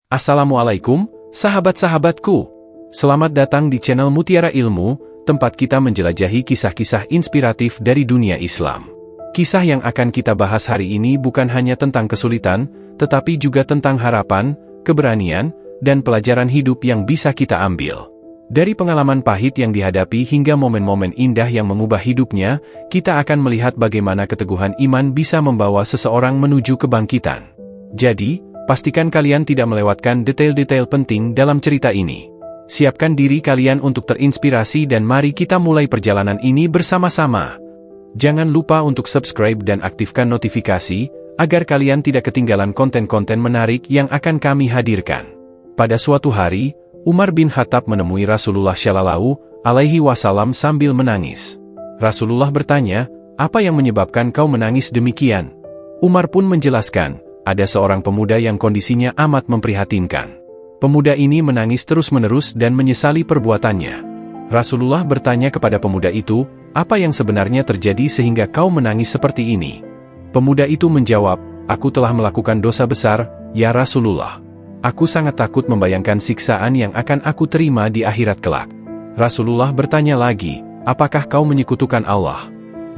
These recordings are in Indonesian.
Assalamualaikum, sahabat-sahabatku. Selamat datang di channel Mutiara Ilmu, tempat kita menjelajahi kisah-kisah inspiratif dari dunia Islam. Kisah yang akan kita bahas hari ini bukan hanya tentang kesulitan, tetapi juga tentang harapan, keberanian, dan pelajaran hidup yang bisa kita ambil. Dari pengalaman pahit yang dihadapi hingga momen-momen indah yang mengubah hidupnya, kita akan melihat bagaimana keteguhan iman bisa membawa seseorang menuju kebangkitan. Jadi, pastikan kalian tidak melewatkan detail-detail penting dalam cerita ini. Siapkan diri kalian untuk terinspirasi dan mari kita mulai perjalanan ini bersama-sama. Jangan lupa untuk subscribe dan aktifkan notifikasi, agar kalian tidak ketinggalan konten-konten menarik yang akan kami hadirkan. Pada suatu hari, Umar bin Khattab menemui Rasulullah Shallallahu Alaihi Wasallam sambil menangis. Rasulullah bertanya, "Apa yang menyebabkan kau menangis demikian?" Umar pun menjelaskan, ada seorang pemuda yang kondisinya amat memprihatinkan. Pemuda ini menangis terus-menerus dan menyesali perbuatannya. Rasulullah bertanya kepada pemuda itu, "Apa yang sebenarnya terjadi sehingga kau menangis seperti ini?" Pemuda itu menjawab, "Aku telah melakukan dosa besar, ya Rasulullah. Aku sangat takut membayangkan siksaan yang akan aku terima di akhirat kelak." Rasulullah bertanya lagi, "Apakah kau menyekutukan Allah?"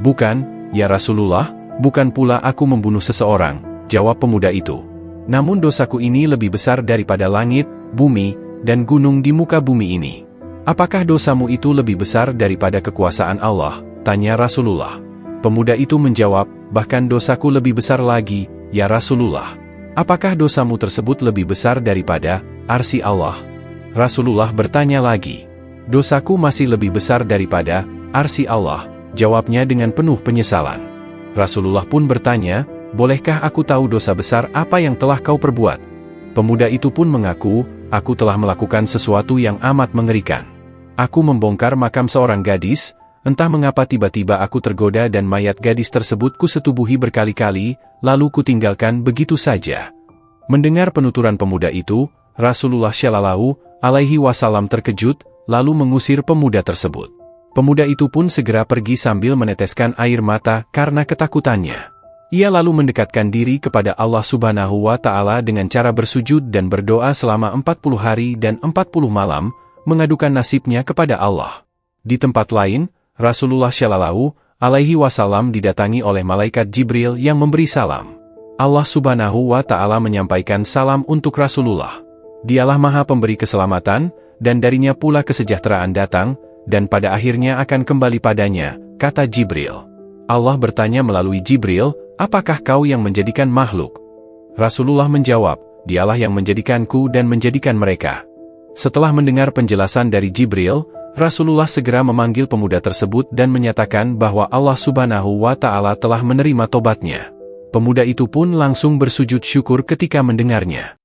"Bukan, ya Rasulullah, bukan pula aku membunuh seseorang," jawab pemuda itu. "Namun dosaku ini lebih besar daripada langit, bumi, dan gunung di muka bumi ini." "Apakah dosamu itu lebih besar daripada kekuasaan Allah?" tanya Rasulullah. Pemuda itu menjawab, "Bahkan dosaku lebih besar lagi, ya Rasulullah." "Apakah dosamu tersebut lebih besar daripada arsy Allah?" Rasulullah bertanya lagi. "Dosaku masih lebih besar daripada arsy Allah," jawabnya dengan penuh penyesalan. Rasulullah pun bertanya, "Bolehkah aku tahu dosa besar apa yang telah kau perbuat?" Pemuda itu pun mengaku, "Aku telah melakukan sesuatu yang amat mengerikan. Aku membongkar makam seorang gadis, entah mengapa tiba-tiba aku tergoda dan mayat gadis tersebut kusetubuhi berkali-kali, lalu kutinggalkan begitu saja." Mendengar penuturan pemuda itu, Rasulullah Shallallahu Alaihi Wasallam terkejut, lalu mengusir pemuda tersebut. Pemuda itu pun segera pergi sambil meneteskan air mata karena ketakutannya. Ia lalu mendekatkan diri kepada Allah Subhanahu wa Ta'ala dengan cara bersujud dan berdoa selama 40 hari dan 40 malam, mengadukan nasibnya kepada Allah. Di tempat lain, Rasulullah Shallallahu Alaihi Wasallam didatangi oleh malaikat Jibril yang memberi salam. Allah Subhanahu wa Ta'ala menyampaikan salam untuk Rasulullah. Dialah Maha Pemberi keselamatan, dan darinya pula kesejahteraan datang, dan pada akhirnya akan kembali padanya, kata Jibril. Allah bertanya melalui Jibril, "Apakah kau yang menjadikan makhluk?" Rasulullah menjawab, "Dialah yang menjadikanku dan menjadikan mereka." Setelah mendengar penjelasan dari Jibril, Rasulullah segera memanggil pemuda tersebut dan menyatakan bahwa Allah Subhanahu wa Ta'ala telah menerima tobatnya. Pemuda itu pun langsung bersujud syukur ketika mendengarnya.